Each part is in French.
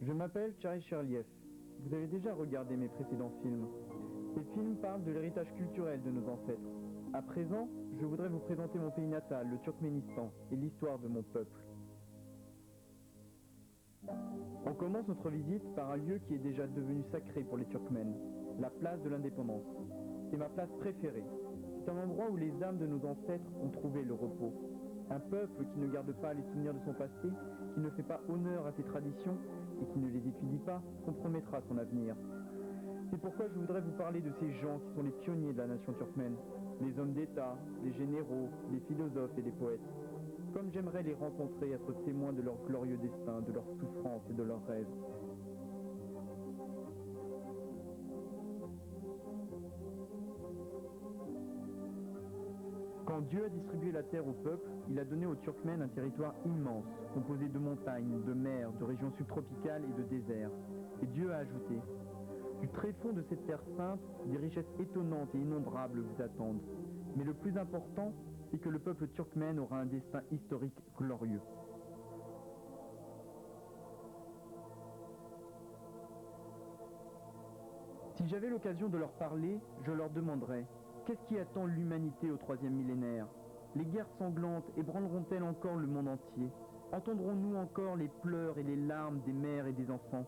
Je m'appelle Tchari Cherliev. Vous avez déjà regardé mes précédents films. Ces films parlent de l'héritage culturel de nos ancêtres. À présent, je voudrais vous présenter mon pays natal, le Turkménistan, et l'histoire de mon peuple. On commence notre visite par un lieu qui est déjà devenu sacré pour les Turkmènes, la place de l'Indépendance. C'est ma place préférée. C'est un endroit où les âmes de nos ancêtres ont trouvé le repos. Un peuple qui ne garde pas les souvenirs de son passé, qui ne fait pas honneur à ses traditions et qui ne les étudie pas, compromettra son avenir. C'est pourquoi je voudrais vous parler de ces gens qui sont les pionniers de la nation turkmène, les hommes d'État, les généraux, les philosophes et les poètes. Comme j'aimerais les rencontrer, être témoins de leur glorieux destin, de leurs souffrances et de leurs rêves. Quand Dieu a distribué la terre au peuple, il a donné aux Turkmènes un territoire immense, composé de montagnes, de mers, de régions subtropicales et de déserts. Et Dieu a ajouté: du très fond de cette terre sainte, des richesses étonnantes et innombrables vous attendent. Mais le plus important, c'est que le peuple turkmène aura un destin historique glorieux. Si j'avais l'occasion de leur parler, je leur demanderais: qu'est-ce qui attend l'humanité au troisième millénaire? Les guerres sanglantes ébranleront-elles encore le monde entier? Entendrons-nous encore les pleurs et les larmes des mères et des enfants?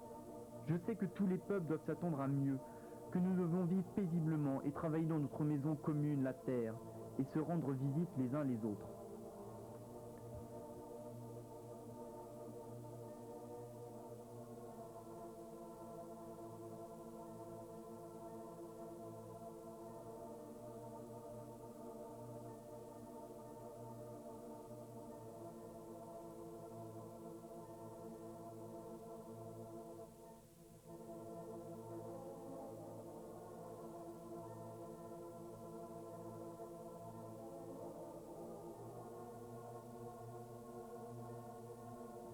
Je sais que tous les peuples doivent s'attendre à mieux, que nous devons vivre paisiblement et travailler dans notre maison commune, la terre, et se rendre visite les uns les autres.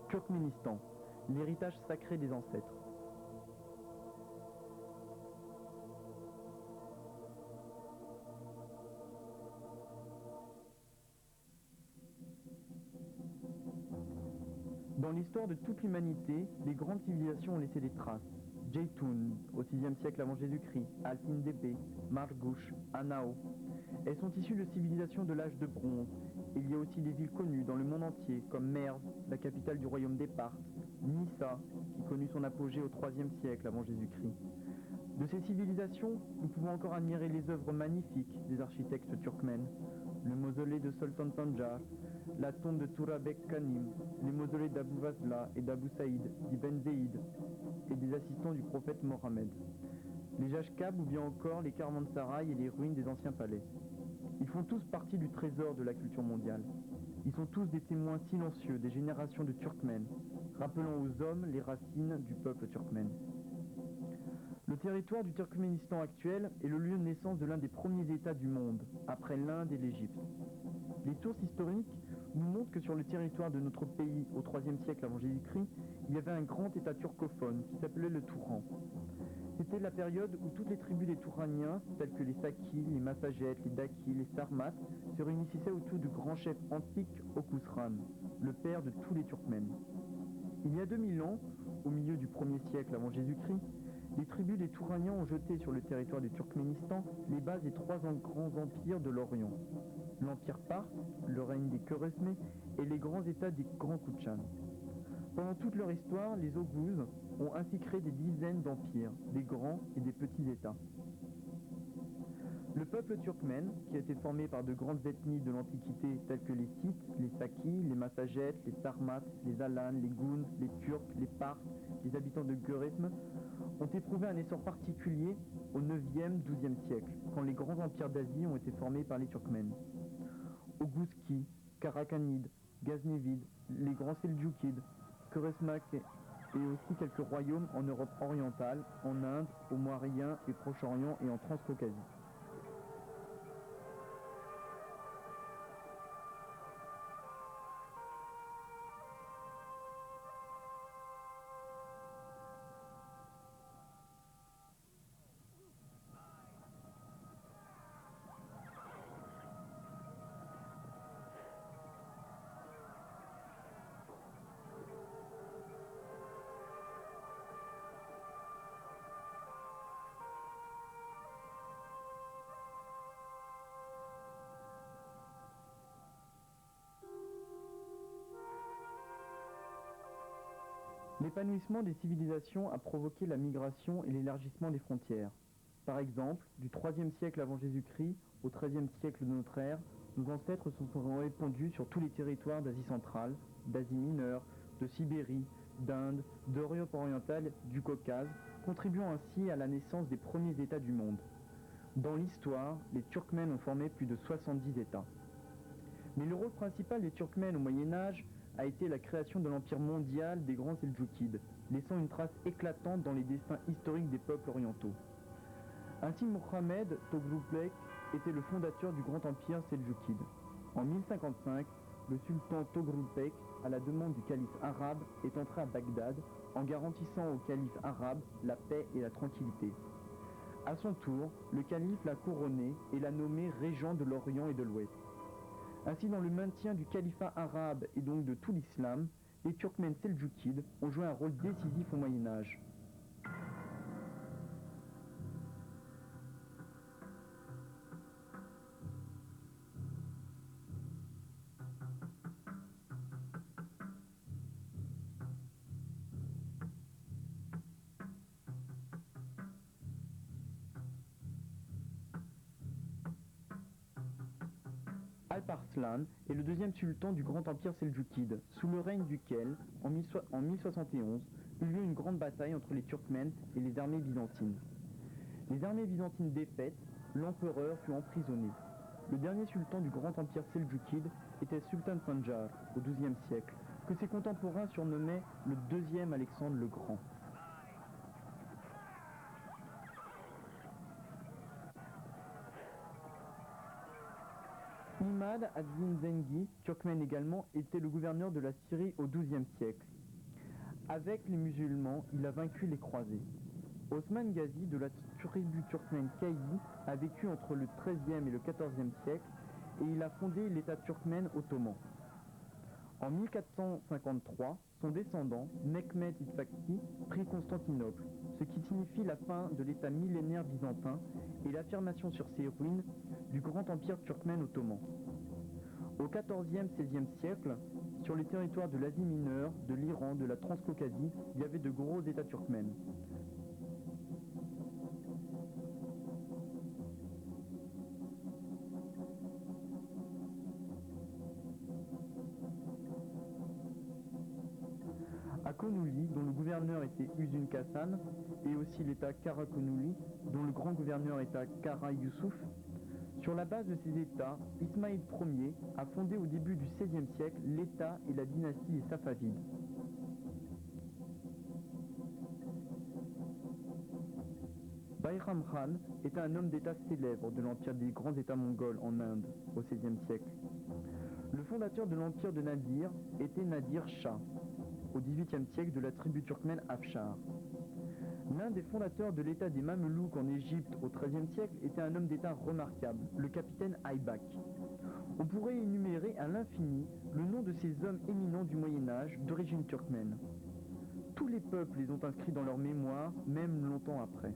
Turkménistan, l'héritage sacré des ancêtres. Dans l'histoire de toute l'humanité, les grandes civilisations ont laissé des traces. Jeytun, au 6e siècle avant Jésus-Christ, Altyn Tepe, Margouch, Anao. Elles sont issues de civilisations de l'âge de bronze. Il y a aussi des villes connues dans le monde entier, comme Merv, la capitale du royaume des Parthes, Nissa, qui connut son apogée au 3e siècle avant Jésus-Christ. De ces civilisations, nous pouvons encore admirer les œuvres magnifiques des architectes turkmènes, le mausolée de Sultan Sanjar, la tombe de Turabek Kanim, les mausolées d'Abou Vasla et d'Abou Saïd, d'Ibn Zeid et des assistants du prophète Mohammed, les Jashkab ou bien encore les Karmansaray et les ruines des anciens palais. Ils font tous partie du trésor de la culture mondiale. Ils sont tous des témoins silencieux des générations de Turkmènes, rappelant aux hommes les racines du peuple turkmène. Le territoire du Turkménistan actuel est le lieu de naissance de l'un des premiers États du monde, après l'Inde et l'Égypte. Les sources historiques nous montrent que sur le territoire de notre pays, au 3e siècle avant Jésus-Christ, il y avait un grand État turcophone qui s'appelait le Touran. C'était la période où toutes les tribus des Touraniens, telles que les Sakis, les Massagètes, les Dakis, les Sarmates, se réunissaient autour du grand chef antique Okusran, le père de tous les Turkmènes. Il y a 2000 ans, au milieu du 1er siècle avant Jésus-Christ, les tribus des Touraniens ont jeté sur le territoire du Turkménistan les bases des trois grands empires de l'Orient. L'empire Parthe, le règne des Khörezmés et les grands états des Grands Koutchan. Pendant toute leur histoire, les Oghuz ont ainsi créé des dizaines d'empires, des grands et des petits états. Le peuple turkmène, qui a été formé par de grandes ethnies de l'Antiquité telles que les Scythes, les Sakis, les Massagètes, les Sarmates, les Alans, les Gouns, les Turcs, les Parthes, les habitants de Khörezm, ont éprouvé un essor particulier au 9e, 12e siècle, quand les grands empires d'Asie ont été formés par les Turkmènes. Oghuzki, Karakhanides, Ghaznavides, les grands Seldjoukides, Khörezmak et aussi quelques royaumes en Europe orientale, en Inde, au Moyen et Proche-Orient et en Transcaucasie. L'épanouissement des civilisations a provoqué la migration et l'élargissement des frontières. Par exemple, du IIIe siècle avant Jésus-Christ au XIIIe siècle de notre ère, nos ancêtres se sont répandus sur tous les territoires d'Asie centrale, d'Asie mineure, de Sibérie, d'Inde, d'Europe orientale, du Caucase, contribuant ainsi à la naissance des premiers États du monde. Dans l'histoire, les Turkmènes ont formé plus de 70 États. Mais le rôle principal des Turkmènes au Moyen-Âge a été la création de l'empire mondial des grands Seldjoukides, laissant une trace éclatante dans les destins historiques des peuples orientaux. Ainsi, Mohammed Toghrul-Bek était le fondateur du grand empire Seldjoukide. En 1055, le sultan Toghrul-Bek, à la demande du calife arabe, est entré à Bagdad en garantissant au calife arabe la paix et la tranquillité. À son tour, le calife l'a couronné et l'a nommé régent de l'Orient et de l'Ouest. Ainsi, dans le maintien du califat arabe et donc de tout l'islam, les Turkmènes seldjoukides ont joué un rôle décisif au Moyen-Âge. Alparslan est le deuxième sultan du grand empire seldjoukide, sous le règne duquel, en 1071, eut lieu une grande bataille entre les Turkmènes et les armées byzantines. Les armées byzantines défaites, l'empereur fut emprisonné. Le dernier sultan du grand empire seldjoukide était Sultan Sanjar, au XIIe siècle, que ses contemporains surnommaient le deuxième Alexandre le Grand. Imad ad-Din Zengi, turkmène également, était le gouverneur de la Syrie au XIIe siècle. Avec les musulmans, il a vaincu les croisés. Osman Ghazi de la tribu turkmène Kayi a vécu entre le XIIIe et le XIVe siècle et il a fondé l'État turkmène ottoman. En 1453, son descendant, Mehmed Isfahki, prit Constantinople, ce qui signifie la fin de l'État millénaire byzantin et l'affirmation sur ses ruines du grand empire turkmène ottoman. Au XIVe-XVIe siècle, sur les territoires de l'Asie mineure, de l'Iran, de la Transcaucasie, il y avait de gros États turkmènes. À Konouli, dont le gouverneur était Uzun Kasan, et aussi l'État Karakonouli, dont le grand gouverneur était Kara Yusuf. Sur la base de ces États, Ismaïl Ier a fondé au début du XVIe siècle l'État et la dynastie des Safavides. Bayram Khan était un homme d'État célèbre de l'empire des grands États mongols en Inde au XVIe siècle. Le fondateur de l'empire de Nadir était Nadir Shah, au XVIIIe siècle de la tribu turkmène Afshar. L'un des fondateurs de l'état des Mamelouks en Égypte au XIIIe siècle était un homme d'état remarquable, le capitaine Aybak. On pourrait énumérer à l'infini le nom de ces hommes éminents du Moyen-Âge d'origine turkmène. Tous les peuples les ont inscrits dans leur mémoire, même longtemps après.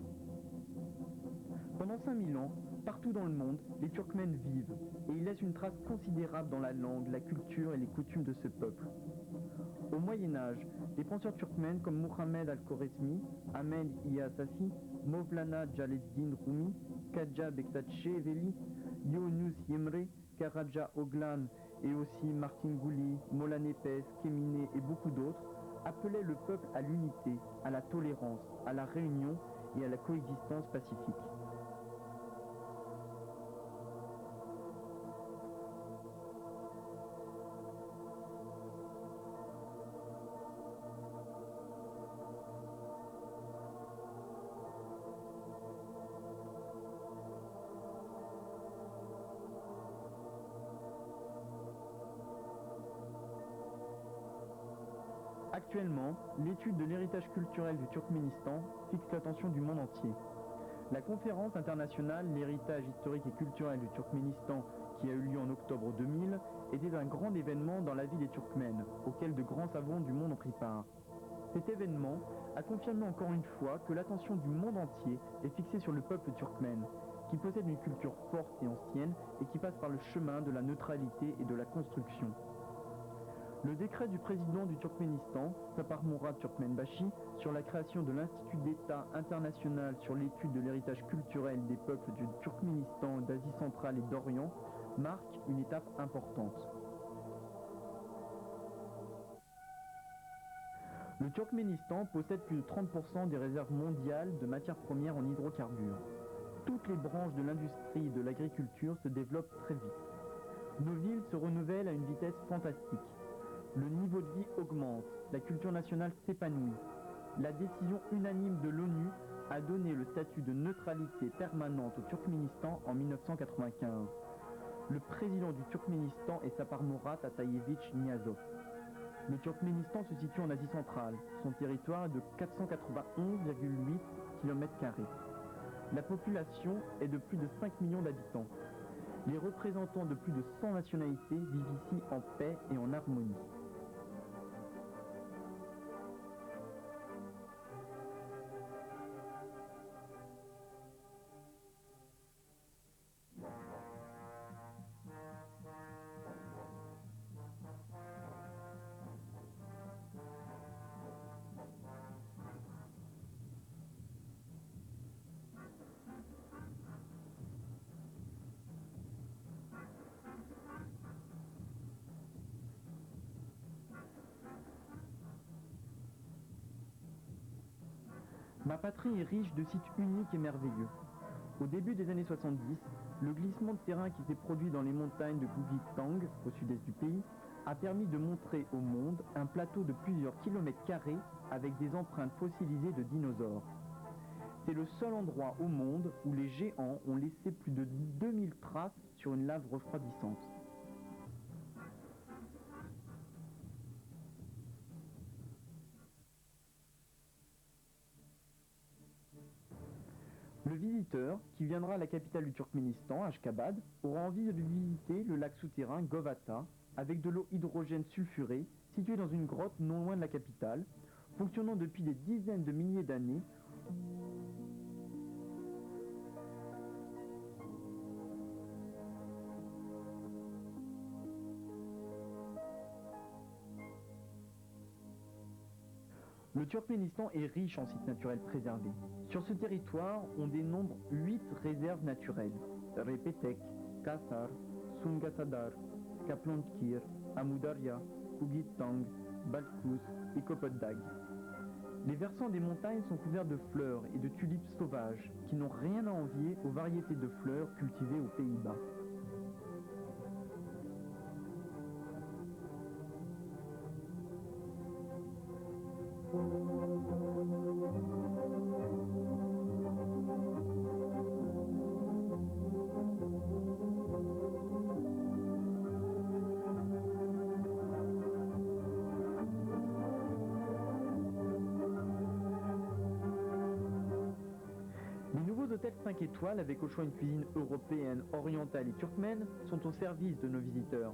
Pendant 5000 ans, partout dans le monde, les Turkmènes vivent, et ils laissent une trace considérable dans la langue, la culture et les coutumes de ce peuple. Au Moyen-Âge, les penseurs turkmènes comme Muhammad al-Khorezmi, Ahmed Iasasi, Mevlana Jaleddin Rumi, Kadja Bektaşeveli, Yunus Emre, Karaca Oglan et aussi Martin Gouli, Molla Nepes, Kéminé et beaucoup d'autres appelaient le peuple à l'unité, à la tolérance, à la réunion et à la coexistence pacifique. Actuellement, l'étude de l'héritage culturel du Turkménistan fixe l'attention du monde entier. La conférence internationale L'héritage historique et culturel du Turkménistan, qui a eu lieu en octobre 2000, était un grand événement dans la vie des Turkmènes, auquel de grands savants du monde ont pris part. Cet événement a confirmé encore une fois que l'attention du monde entier est fixée sur le peuple turkmène, qui possède une culture forte et ancienne et qui passe par le chemin de la neutralité et de la construction. Le décret du président du Turkménistan, Saparmurat Turkmenbashi, sur la création de l'Institut d'État international sur l'étude de l'héritage culturel des peuples du Turkménistan, d'Asie centrale et d'Orient, marque une étape importante. Le Turkménistan possède plus de 30% des réserves mondiales de matières premières en hydrocarbures. Toutes les branches de l'industrie et de l'agriculture se développent très vite. Nos villes se renouvellent à une vitesse fantastique. Le niveau de vie augmente, la culture nationale s'épanouit. La décision unanime de l'ONU a donné le statut de neutralité permanente au Turkménistan en 1995. Le président du Turkménistan est Saparmurat Atayevich Niazov. Le Turkménistan se situe en Asie centrale. Son territoire est de 491,8 km². La population est de plus de 5 millions d'habitants. Les représentants de plus de 100 nationalités vivent ici en paix et en harmonie. Ma patrie est riche de sites uniques et merveilleux. Au début des années 70, le glissement de terrain qui s'est produit dans les montagnes de Gugitang, au sud-est du pays, a permis de montrer au monde un plateau de plusieurs kilomètres carrés avec des empreintes fossilisées de dinosaures. C'est le seul endroit au monde où les géants ont laissé plus de 2000 traces sur une lave refroidissante. Le visiteur, qui viendra à la capitale du Turkménistan, Ashkhabad, aura envie de visiter le lac souterrain Govata, avec de l'eau hydrogène sulfurée, située dans une grotte non loin de la capitale, fonctionnant depuis des dizaines de milliers d'années. Le Turkménistan est riche en sites naturels préservés. Sur ce territoire, on dénombre 8 réserves naturelles. Repetek, Kasar, Sungasadar, Kaplantkir, Amudarya, Kugitang, Balkous et Kopotdag. Les versants des montagnes sont couverts de fleurs et de tulipes sauvages qui n'ont rien à envier aux variétés de fleurs cultivées aux Pays-Bas. Les nouveaux hôtels 5 étoiles, avec au choix une cuisine européenne, orientale et turkmène, sont au service de nos visiteurs.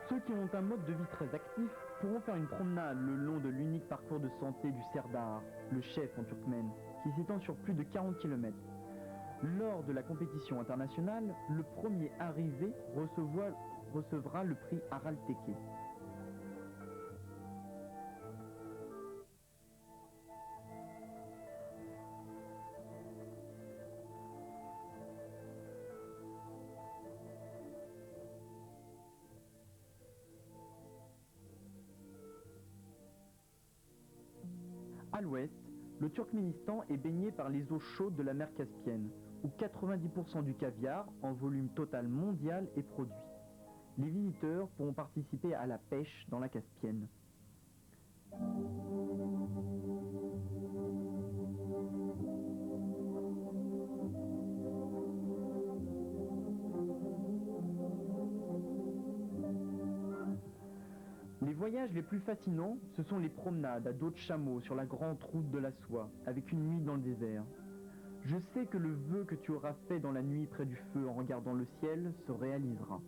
Ceux qui ont un mode de vie très actif pourront faire une promenade le long de l'unique parcours de santé du Serdar, le chef en turkmène, qui s'étend sur plus de 40 km. Lors de la compétition internationale, le premier arrivé recevra le prix Aral Teke. À l'ouest, le Turkménistan est baigné par les eaux chaudes de la mer Caspienne, où 90% du caviar, en volume total mondial, est produit. Les visiteurs pourront participer à la pêche dans la Caspienne. voyages les plus fascinants, ce sont les promenades à dos de chameau sur la grande route de la soie, avec une nuit dans le désert. Je sais que le vœu que tu auras fait dans la nuit près du feu en regardant le ciel se réalisera.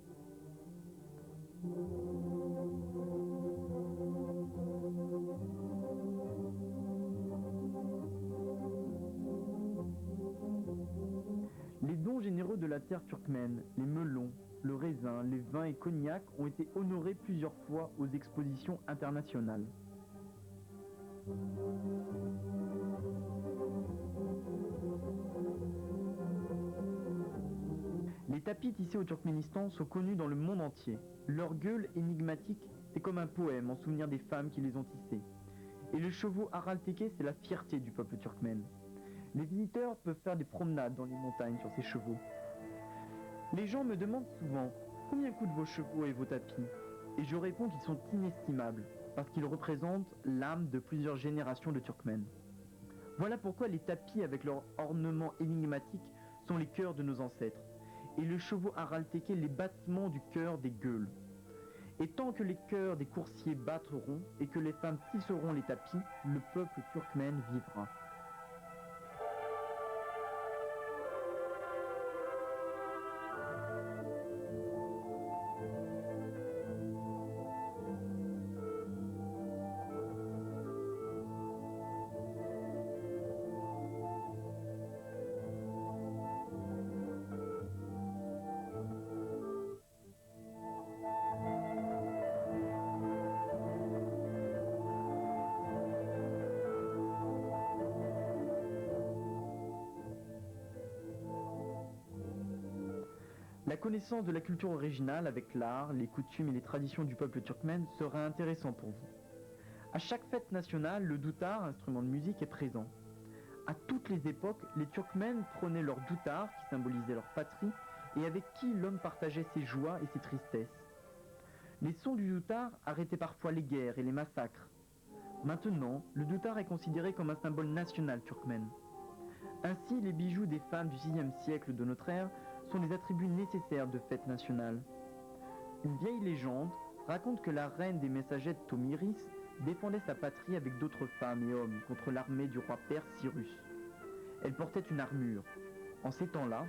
Les dons généreux de la terre turkmène, les melons, le raisin, les vins et cognac ont été honorés plusieurs fois aux expositions internationales. Les tapis tissés au Turkménistan sont connus dans le monde entier. Leur gueule énigmatique est comme un poème en souvenir des femmes qui les ont tissés. Et le chevaux Aralteke, c'est la fierté du peuple turkmène. Les visiteurs peuvent faire des promenades dans les montagnes sur ces chevaux. Les gens me demandent souvent combien coûtent vos chevaux et vos tapis, et je réponds qu'ils sont inestimables, parce qu'ils représentent l'âme de plusieurs générations de Turkmènes. Voilà pourquoi les tapis avec leurs ornements énigmatiques sont les cœurs de nos ancêtres, et le chevaux Aralteke les battements du cœur des gueules. Et tant que les cœurs des coursiers battront et que les femmes tisseront les tapis, le peuple turkmène vivra. La connaissance de la culture originale avec l'art, les coutumes et les traditions du peuple turkmène sera intéressant pour vous. À chaque fête nationale, le doutar, instrument de musique, est présent. À toutes les époques, les Turkmènes prenaient leur doutar, qui symbolisait leur patrie, et avec qui l'homme partageait ses joies et ses tristesses. Les sons du doutar arrêtaient parfois les guerres et les massacres. Maintenant, le doutar est considéré comme un symbole national turkmène. Ainsi, les bijoux des femmes du VIe siècle de notre ère sont les attributs nécessaires de fêtes nationales. Une vieille légende raconte que la reine des messagers Tomiris défendait sa patrie avec d'autres femmes et hommes contre l'armée du roi perse Cyrus. Elle portait une armure. En ces temps-là,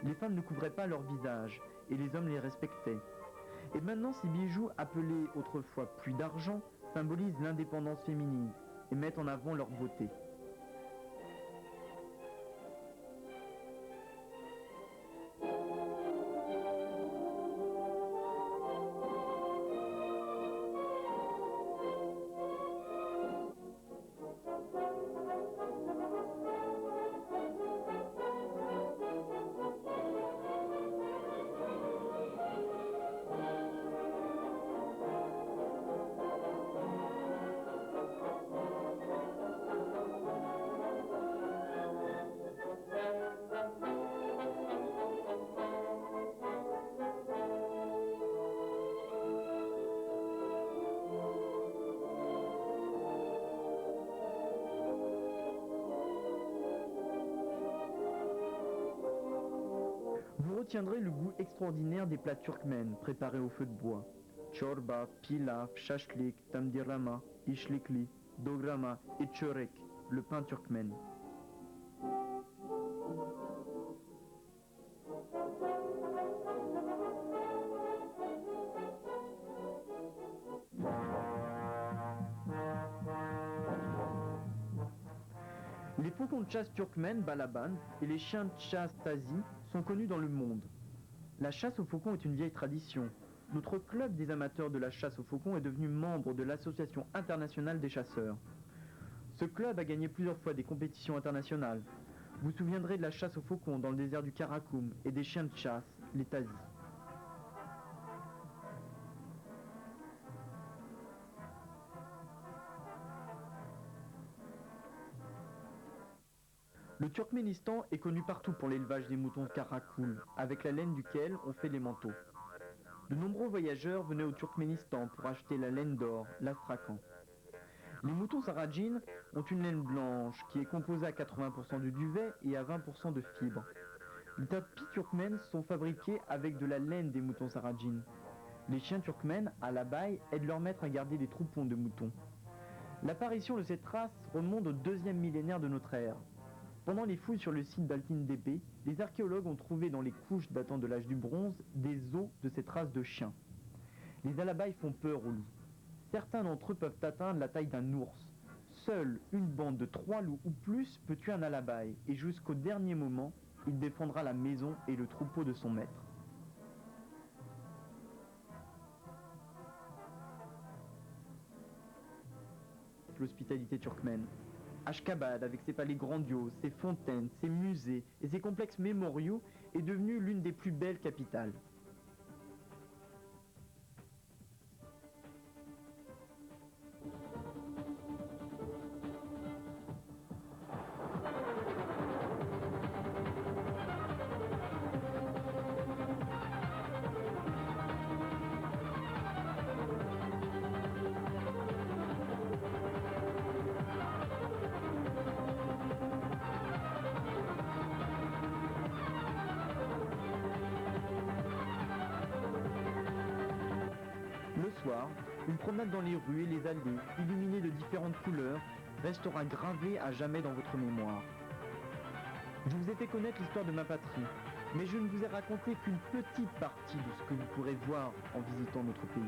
les femmes ne couvraient pas leur visage et les hommes les respectaient. Et maintenant, ces bijoux, appelés autrefois pluie d'argent, symbolisent l'indépendance féminine et mettent en avant leur beauté. Vous retiendrez le goût extraordinaire des plats turkmènes préparés au feu de bois. Chorba, pilaf, shashlik, tamdirama, ishlikli, dograma et çörek, le pain turkmène. Les faucons de chasse turkmènes Balaban et les chiens de chasse Tazi sont connus dans le monde. La chasse aux faucons est une vieille tradition. Notre club des amateurs de la chasse aux faucons est devenu membre de l'Association internationale des chasseurs. Ce club a gagné plusieurs fois des compétitions internationales. Vous vous souviendrez de la chasse aux faucons dans le désert du Karakoum et des chiens de chasse, les Tazi. Le Turkménistan est connu partout pour l'élevage des moutons Karakoum, avec la laine duquel on fait les manteaux. De nombreux voyageurs venaient au Turkménistan pour acheter la laine d'or, l'astrakhan. Les moutons sarrajines ont une laine blanche qui est composée à 80% de duvet et à 20% de fibres. Les tapis turkmènes sont fabriqués avec de la laine des moutons sarrajines. Les chiens turkmènes, à la baille, aident leur maître à garder des troupeaux de moutons. L'apparition de cette race remonte au 2e millénaire de notre ère. Pendant les fouilles sur le site d'Altin-Dépé, les archéologues ont trouvé dans les couches datant de l'âge du bronze des os de cette race de chiens. Les Alabaïs font peur aux loups. Certains d'entre eux peuvent atteindre la taille d'un ours. Seule une bande de 3 loups ou plus peut tuer un Alabaï, et jusqu'au dernier moment, il défendra la maison et le troupeau de son maître. L'hospitalité turkmène. Ashkabad, avec ses palais grandioses, ses fontaines, ses musées et ses complexes mémoriaux, est devenue l'une des plus belles capitales. Le soir, une promenade dans les rues et les allées, illuminées de différentes couleurs, restera gravée à jamais dans votre mémoire. Je vous ai fait connaître l'histoire de ma patrie, mais je ne vous ai raconté qu'une petite partie de ce que vous pourrez voir en visitant notre pays.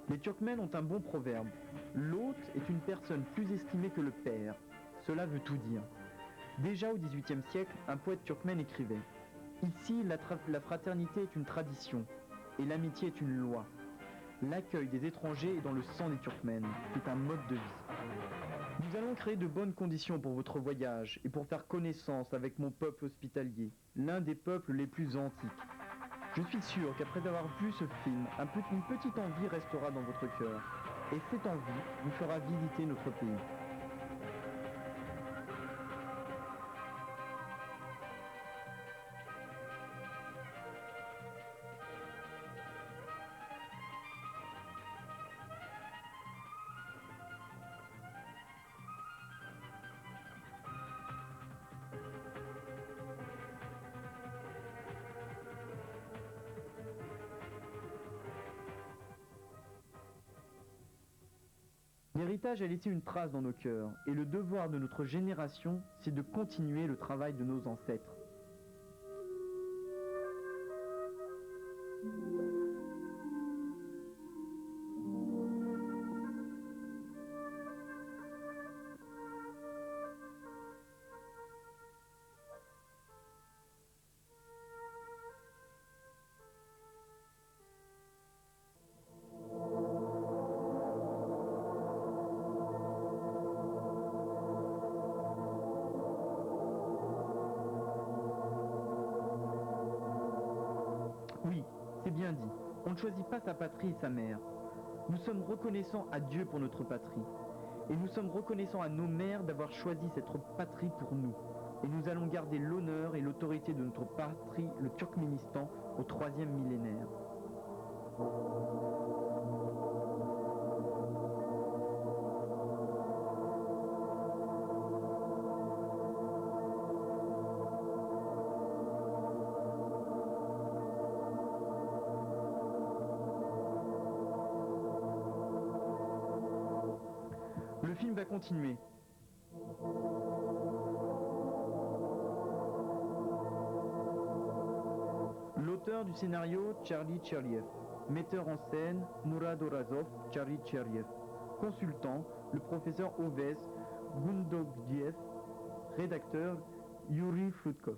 Les Turkmènes ont un bon proverbe. L'hôte est une personne plus estimée que le père. Cela veut tout dire. Déjà au XVIIIe siècle, un poète turkmène écrivait « Ici, la fraternité est une tradition, et l'amitié est une loi. L'accueil des étrangers est dans le sang des Turkmènes, c'est un mode de vie. Nous allons créer de bonnes conditions pour votre voyage et pour faire connaissance avec mon peuple hospitalier, l'un des peuples les plus antiques. Je suis sûr qu'après avoir vu ce film, une petite envie restera dans votre cœur. Et cette envie vous fera visiter notre pays. L'héritage a laissé une trace dans nos cœurs, et le devoir de notre génération, c'est de continuer le travail de nos ancêtres. Oui, c'est bien dit. On ne choisit pas sa patrie et sa mère. Nous sommes reconnaissants à Dieu pour notre patrie. Et nous sommes reconnaissants à nos mères d'avoir choisi cette patrie pour nous. Et nous allons garder l'honneur et l'autorité de notre patrie, le Turkménistan, au 3e millénaire. Le film va continuer. L'auteur du scénario, Charlie Cheriev. Metteur en scène, Murad Orazov, Charlie Cheriev. Consultant, le professeur Ovez Gundogdiev. Rédacteur, Yuri Flutkov.